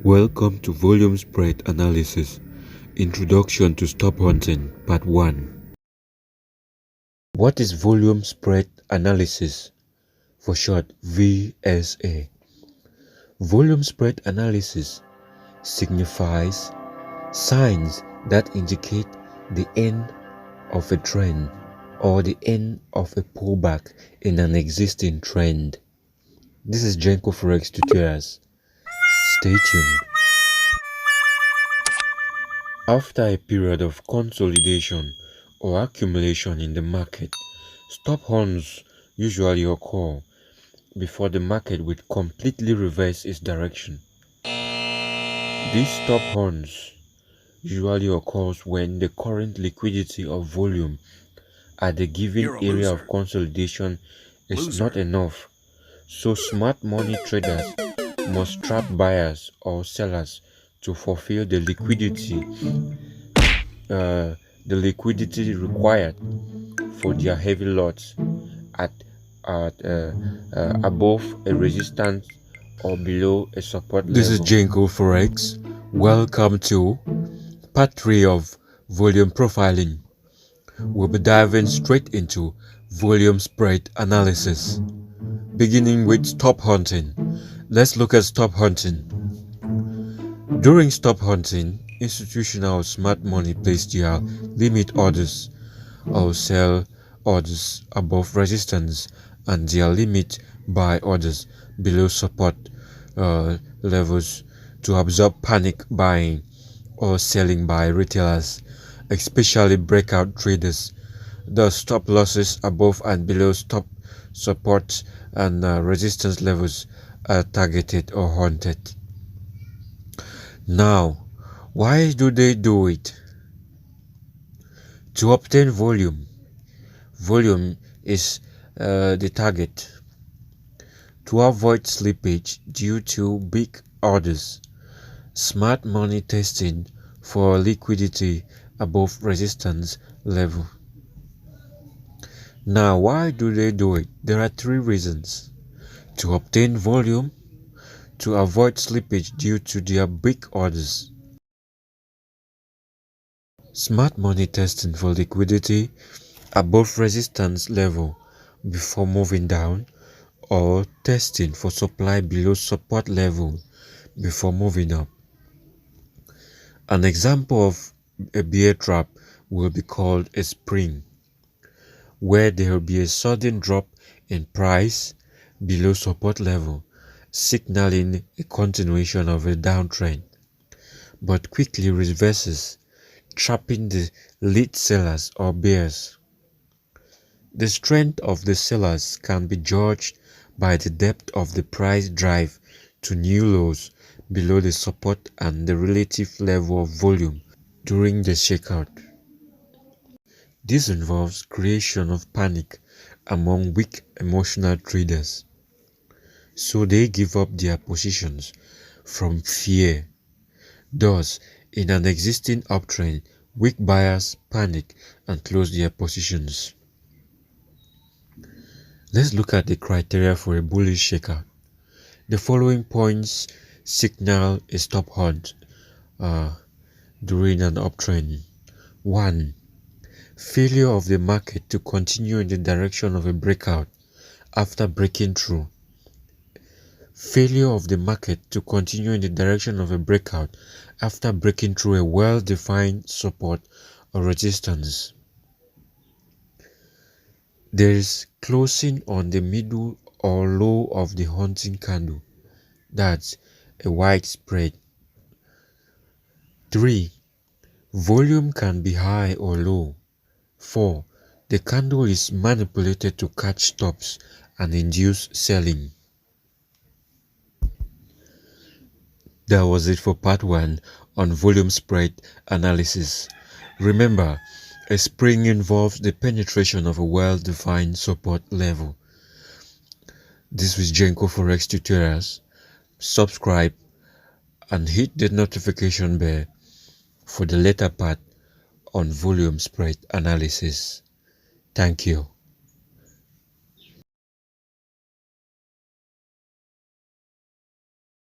Welcome to Volume Spread Analysis, Introduction to Stop Hunting, Part 1. What is Volume Spread Analysis? For short, VSA. Volume Spread Analysis signifies signs that indicate the end of a trend or the end of a pullback in an existing trend. This is GENCO Forex tutorials. Stay tuned. After a period of consolidation or accumulation in the market, stop hunts usually occur before the market will completely reverse its direction. These stop hunts usually occurs when the current liquidity or volume at the given area of consolidation is not enough, so smart money traders must trap buyers or sellers to fulfill the liquidity required for their heavy lots at above a resistance or below a support level. This is GENCO Forex. Welcome to part 3 of volume profiling. We'll be diving straight into volume spread analysis, beginning with stop hunting. Let's look at stop hunting. During stop hunting, institutional smart money place their limit orders or sell orders above resistance and their limit buy orders below support levels to absorb panic buying or selling by retailers, especially breakout traders. The stop losses above and below stop support and resistance levels are targeted or hunted. Now, why do they do it? To obtain volume. Volume is the target. To avoid slippage due to big orders. Smart money testing for liquidity above resistance level. Now, why do they do it? There are 3 reasons. To obtain volume, to avoid slippage due to their big orders. Smart money testing for liquidity above resistance level before moving down, or testing for supply below support level before moving up. An example of a bear trap will be called a spring, where there will be a sudden drop in price below support level, signaling a continuation of a downtrend, but quickly reverses, trapping the lead sellers or bears. The strength of the sellers can be judged by the depth of the price drive to new lows below the support and the relative level of volume during the shakeout. This involves creation of panic among weak emotional traders, so they give up their positions from fear. Thus, in an existing uptrend, weak buyers panic and close their positions. Let's look at the criteria for a bullish shakeout. The following points signal a stop hunt during an uptrend. 1. Failure of the market to continue in the direction of a breakout after breaking through. Failure of the market to continue in the direction of a breakout after breaking through a well-defined support or resistance. There is closing on the middle or low of the hunting candle. That's a wide spread. 3. Volume can be high or low. 4. The candle is manipulated to catch stops and induce selling. That was it for part 1 on volume spread analysis. Remember, a spring involves the penetration of a well-defined support level. This was GENCO Forex tutorials. Subscribe and hit the notification bell for the later part on volume spread analysis. Thank you.